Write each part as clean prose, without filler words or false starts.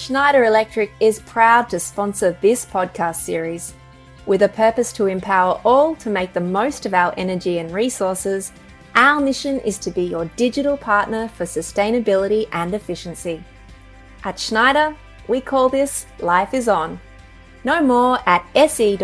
Schneider Electric is proud to sponsor this podcast series. With a purpose to empower all to make the most of our energy and resources, our mission is to be your digital partner for sustainability and efficiency. At Schneider, we call this Life is On. Know more at se.com/au.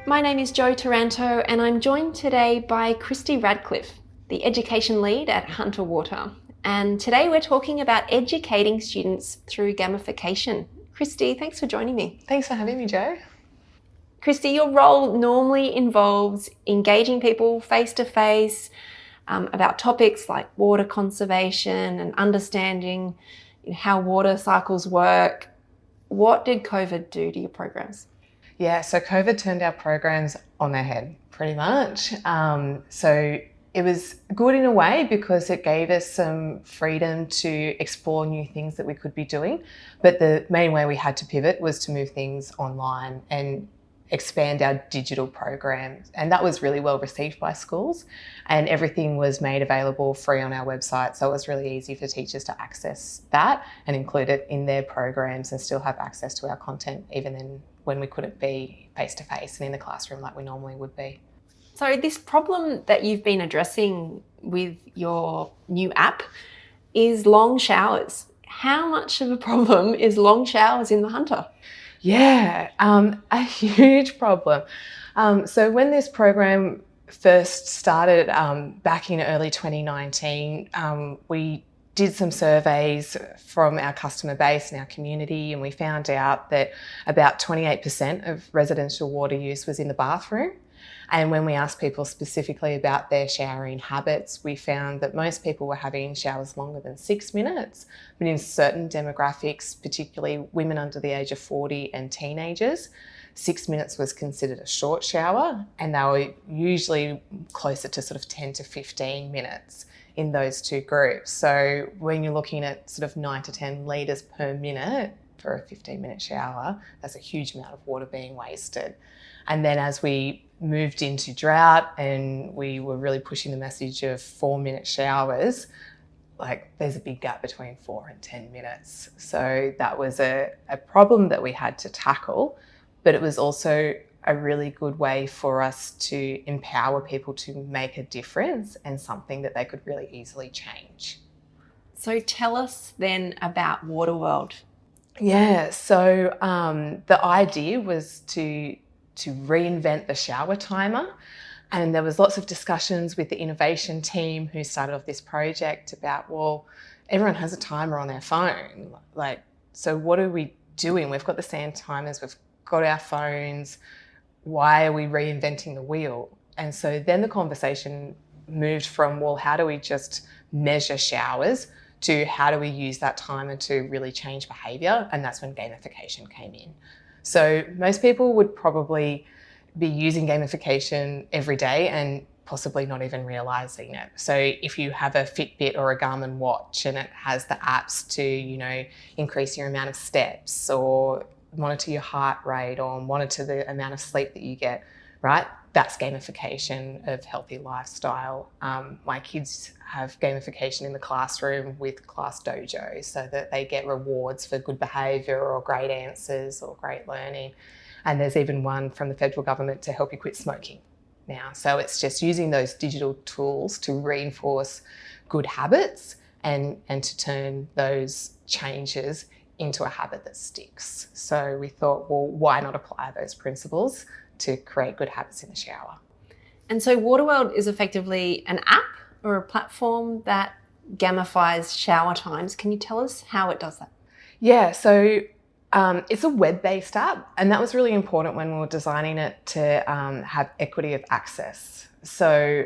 My name is Jo Taranto and I'm joined today by Kristy Ratcliffe, the Education Lead at Hunter Water. And today we're talking about educating students through gamification. Kristy, thanks for joining me. Thanks for having me, Jo. Kristy, your role normally involves engaging people face-to-face about topics like water conservation and understanding how water cycles work. What did COVID do to your programs? Yeah, so COVID turned our programs on their head, pretty much. So it was good in a way because it gave us some freedom to explore new things that we could be doing. But the main way we had to pivot was to move things online and expand our digital programs. And that was really well received by schools, and everything was made available free on our website. So it was really easy for teachers to access that and include it in their programs and still have access to our content, even then when we couldn't be face-to-face and in the classroom like we normally would be. So this problem that you've been addressing with your new app is long showers. How much of a problem is long showers in the Hunter? Yeah, a huge problem. So when this program first started back in early 2019, we did some surveys from our customer base and our community, and we found out that about 28% of residential water use was in the bathroom. And when we asked people specifically about their showering habits, we found that most people were having showers longer than 6 minutes. But in certain demographics, particularly women under the age of 40 and teenagers, 6 minutes was considered a short shower, and they were usually closer to sort of 10 to 15 minutes in those two groups. So when you're looking at sort of 9 to 10 litres per minute for a 15-minute shower, that's a huge amount of water being wasted. And then as we moved into drought and we were really pushing the message of 4-minute showers, like there's a big gap between 4 and 10 minutes. So that was a problem that we had to tackle, but it was also a really good way for us to empower people to make a difference and something that they could really easily change. So tell us then about Waterworld. Yeah, so the idea was to reinvent the shower timer. And there was lots of discussions with the innovation team who started off this project about, well, everyone has a timer on their phone. So what are we doing? We've got the same timers, we've got our phones. Why are we reinventing the wheel? And so then the conversation moved from, well, how do we just measure showers to how do we use that timer to really change behaviour? And that's when gamification came in. So most people would probably be using gamification every day and possibly not even realising it. So if you have a Fitbit or a Garmin watch and it has the apps to, increase your amount of steps or monitor your heart rate or monitor the amount of sleep that you get, right? That's gamification of healthy lifestyle. My kids have gamification in the classroom with Class Dojo so that they get rewards for good behaviour or great answers or great learning. And there's even one from the federal government to help you quit smoking now. So it's just using those digital tools to reinforce good habits and to turn those changes into a habit that sticks. So we thought, well, why not apply those principles to create good habits in the shower? And so Waterworld is effectively an app or a platform that gamifies shower times. Can you tell us how it does that? Yeah, so it's a web-based app, and that was really important when we were designing it to have equity of access. So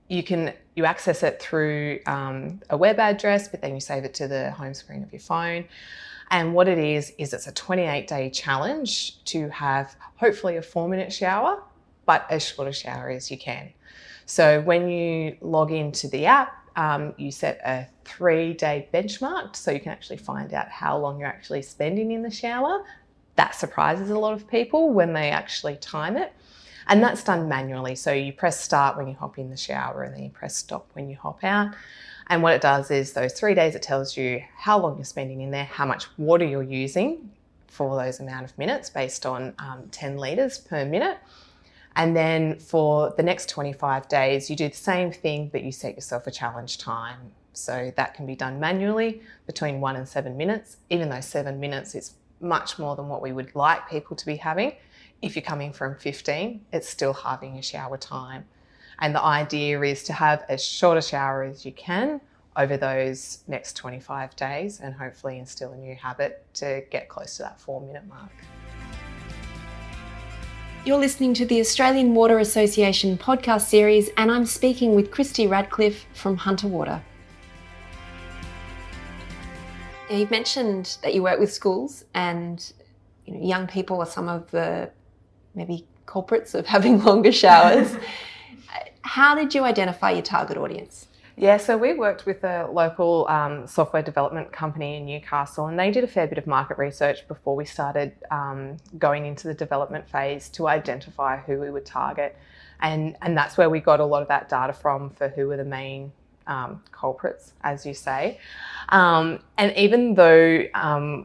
you access it through a web address, but then you save it to the home screen of your phone. And what it is it's a 28-day challenge to have hopefully a 4-minute shower, but as short a shower as you can. So when you log into the app, you set a 3-day benchmark so you can actually find out how long you're actually spending in the shower. That surprises a lot of people when they actually time it. And that's done manually. So you press start when you hop in the shower and then you press stop when you hop out. And what it does is those 3 days, it tells you how long you're spending in there, how much water you're using for those amount of minutes based on 10 litres per minute. And then for the next 25 days, you do the same thing, but you set yourself a challenge time. So that can be done manually between 1 and 7 minutes, even though 7 minutes is much more than what we would like people to be having. If you're coming from 15, it's still halving your shower time. And the idea is to have as short a shower as you can over those next 25 days and hopefully instill a new habit to get close to that 4-minute mark. You're listening to the Australian Water Association podcast series, and I'm speaking with Kristy Ratcliffe from Hunter Water. Now, you've mentioned that you work with schools, and young people are some of the maybe culprits of having longer showers. How did you identify your target audience? Yeah, so we worked with a local software development company in Newcastle, and they did a fair bit of market research before we started going into the development phase to identify who we would target. And that's where we got a lot of that data from for who were the main culprits, as you say. And even though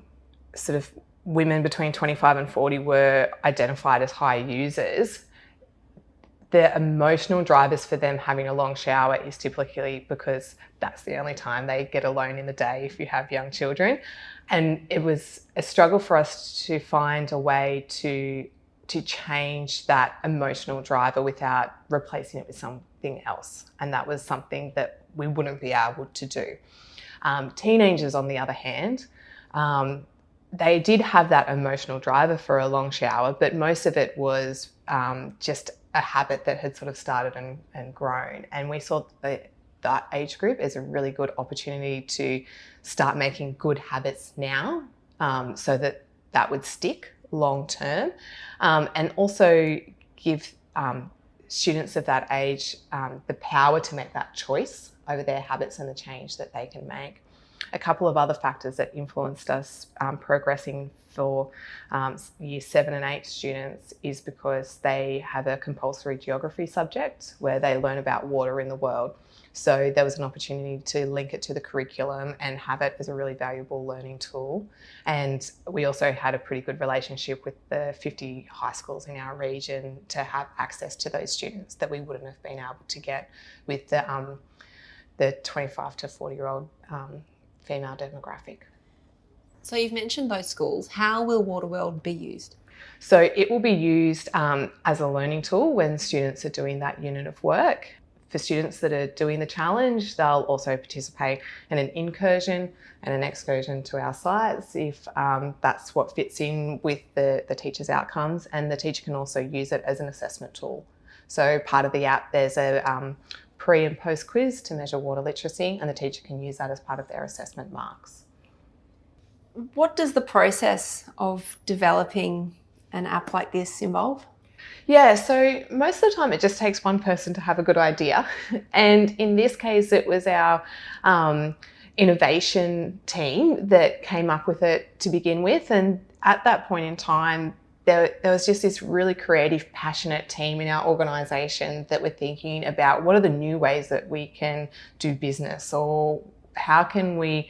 sort of women between 25 and 40 were identified as high users, the emotional drivers for them having a long shower is typically because that's the only time they get alone in the day if you have young children. And it was a struggle for us to find a way to change that emotional driver without replacing it with something else. And that was something that we wouldn't be able to do. Teenagers, on the other hand, they did have that emotional driver for a long shower, but most of it was just a habit that had sort of started and grown. And we saw that age group as a really good opportunity to start making good habits now, so that would stick long term, and also give students of that age the power to make that choice over their habits and the change that they can make. A couple of other factors that influenced us progressing for year 7 and 8 students is because they have a compulsory geography subject where they learn about water in the world. So there was an opportunity to link it to the curriculum and have it as a really valuable learning tool. And we also had a pretty good relationship with the 50 high schools in our region to have access to those students that we wouldn't have been able to get with the 25 to 40-year-old female demographic. So you've mentioned those schools. How will WaterWorld be used? So it will be used as a learning tool when students are doing that unit of work. For students that are doing the challenge, they'll also participate in an incursion and an excursion to our sites if that's what fits in with the teacher's outcomes, and the teacher can also use it as an assessment tool. So part of the app, there's a pre and post quiz to measure water literacy, and the teacher can use that as part of their assessment marks. What does the process of developing an app like this involve? Yeah, so most of the time it just takes one person to have a good idea. And in this case, it was our innovation team that came up with it to begin with. And at that point in time, there was just this really creative, passionate team in our organisation that were thinking about what are the new ways that we can do business, or how can we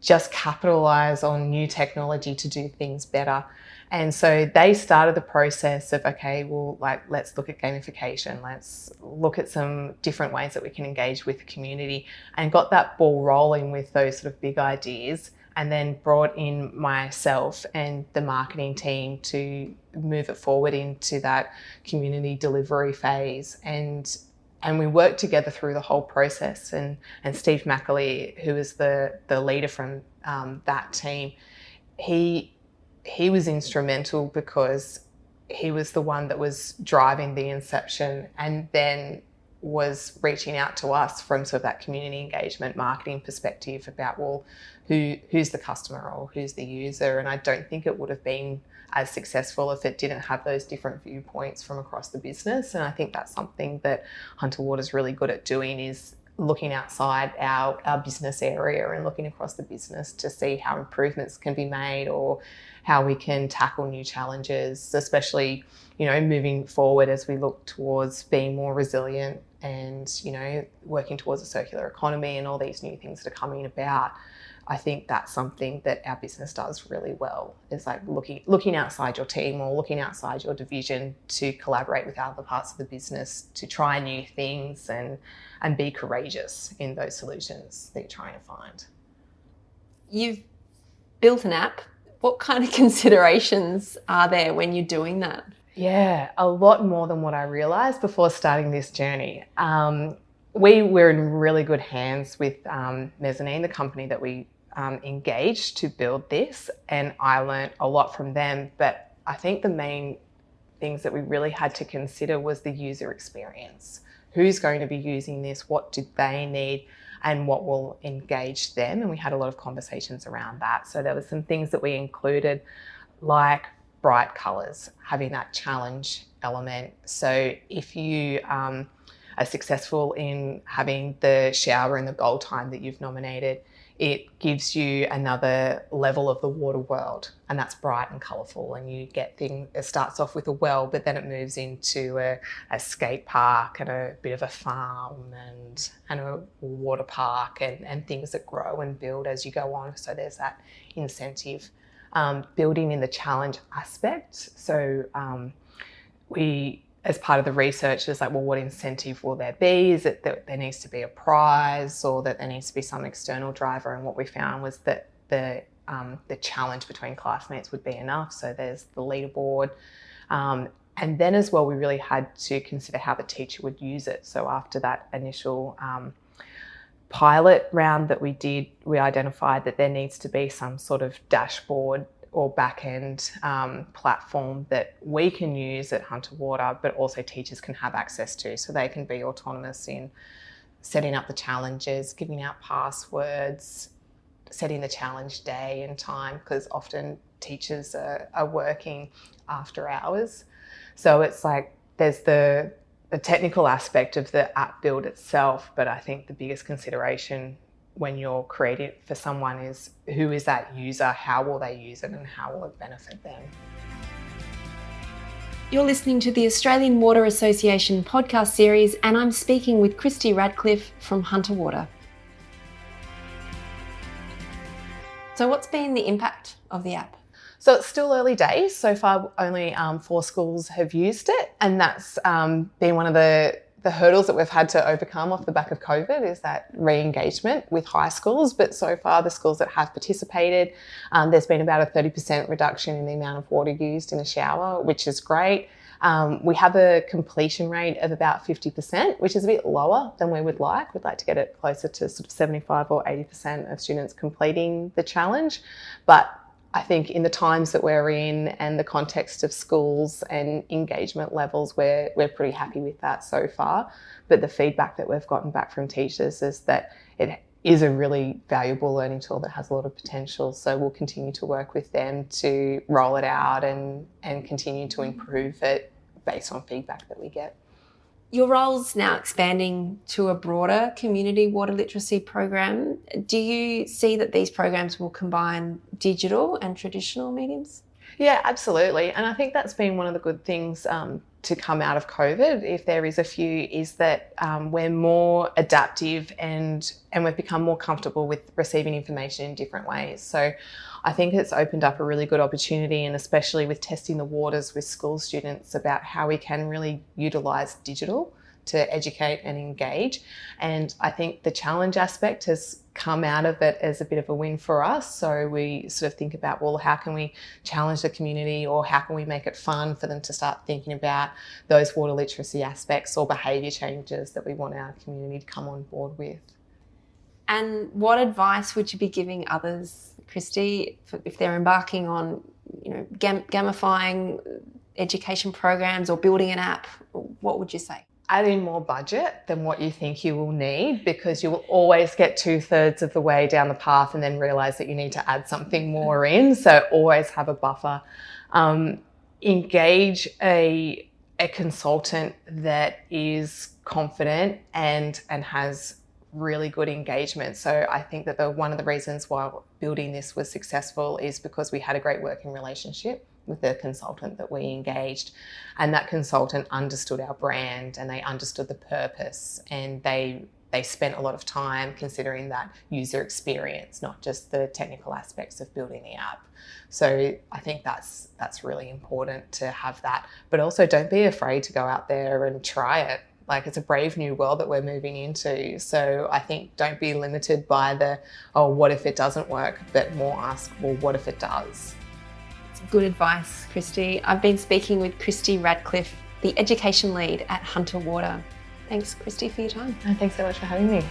just capitalise on new technology to do things better. And so they started the process of, okay, well, let's look at gamification. Let's look at some different ways that we can engage with the community, and got that ball rolling with those sort of big ideas, and then brought in myself and the marketing team to move it forward into that community delivery phase. And we worked together through the whole process. And Steve McAlee, who is the leader from that team, he was instrumental because he was the one that was driving the inception, and then was reaching out to us from sort of that community engagement marketing perspective about, well, who's the customer or who's the user. And I don't think it would have been as successful if it didn't have those different viewpoints from across the business. And I think that's something that Hunter Water is really good at doing, is looking outside our business area and looking across the business to see how improvements can be made, or how we can tackle new challenges, especially, moving forward as we look towards being more resilient and, you know, working towards a circular economy and all these new things that are coming about, I think that's something that our business does really well, is like looking outside your team or looking outside your division to collaborate with other parts of the business to try new things and be courageous in those solutions that you're trying to find. You've built an app. What kind of considerations are there when you're doing that? Yeah, a lot more than what I realised before starting this journey. We were in really good hands with Mezzanine, the company that we engaged to build this, and I learned a lot from them. But I think the main things that we really had to consider was the user experience. Who's going to be using this? What do they need? And what will engage them? And we had a lot of conversations around that. So there were some things that we included, like bright colours, having that challenge element. So if you are successful in having the shower in the goal time that you've nominated, it gives you another level of the water world, and that's bright and colourful, and you get things. It starts off with a well, but then it moves into a skate park and a bit of a farm and a water park and things that grow and build as you go on. So there's that incentive. Building in the challenge aspect. So we, as part of the research, is like, well, what incentive will there be? Is it that there needs to be a prize, or that there needs to be some external driver? And what we found was that the challenge between classmates would be enough. So there's the leaderboard. And then as well, we really had to consider how the teacher would use it. So after that initial pilot round that we did, we identified that there needs to be some sort of dashboard or back-end platform that we can use at Hunter Water, but also teachers can have access to, so they can be autonomous in setting up the challenges, giving out passwords, setting the challenge day and time, because often teachers are working after hours. So it's like there's the technical aspect of the app build itself, but I think the biggest consideration when you're creating it for someone is, who is that user, how will they use it, and how will it benefit them? You're listening to the Australian Water Association podcast series, and I'm speaking with Kristy Ratcliffe from Hunter Water. So what's been the impact of the app? So it's still early days. So far, only 4 schools have used it, and that's been one of the hurdles that we've had to overcome off the back of COVID, is that re-engagement with high schools. But so far, the schools that have participated, there's been about a 30% reduction in the amount of water used in a shower, which is great. We have a completion rate of about 50%, which is a bit lower than we would like. We'd like to get it closer to sort of 75 or 80% of students completing the challenge. But I think in the times that we're in and the context of schools and engagement levels, we're pretty happy with that so far. But the feedback that we've gotten back from teachers is that it is a really valuable learning tool that has a lot of potential. So we'll continue to work with them to roll it out and continue to improve it based on feedback that we get. Your role's now expanding to a broader community water literacy program. Do you see that these programs will combine digital and traditional mediums? Yeah, absolutely. And I think that's been one of the good things to come out of COVID, if there is a few, is that we're more adaptive and we've become more comfortable with receiving information in different ways. So I think it's opened up a really good opportunity, and especially with testing the waters with school students about how we can really utilise digital to educate and engage. And I think the challenge aspect has come out of it as a bit of a win for us. So we sort of think about, well, how can we challenge the community, or how can we make it fun for them to start thinking about those water literacy aspects or behaviour changes that we want our community to come on board with. And what advice would you be giving others, Kristy, if they're embarking on, gamifying education programs or building an app? What would you say? Add in more budget than what you think you will need, because you will always get 2/3 of the way down the path and then realise that you need to add something more in. So always have a buffer. Engage a consultant that is confident and has really good engagement. So I think that one of the reasons why building this was successful is because we had a great working relationship with the consultant that we engaged, and that consultant understood our brand and they understood the purpose, and they spent a lot of time considering that user experience, not just the technical aspects of building the app. So I think that's really important to have that. But also don't be afraid to go out there and try it. Like, it's a brave new world that we're moving into. So I think don't be limited by the, oh, what if it doesn't work? But more ask, well, what if it does? It's good advice, Kristy. I've been speaking with Kristy Ratcliffe, the education lead at Hunter Water. Thanks, Kristy, for your time. Thanks so much for having me.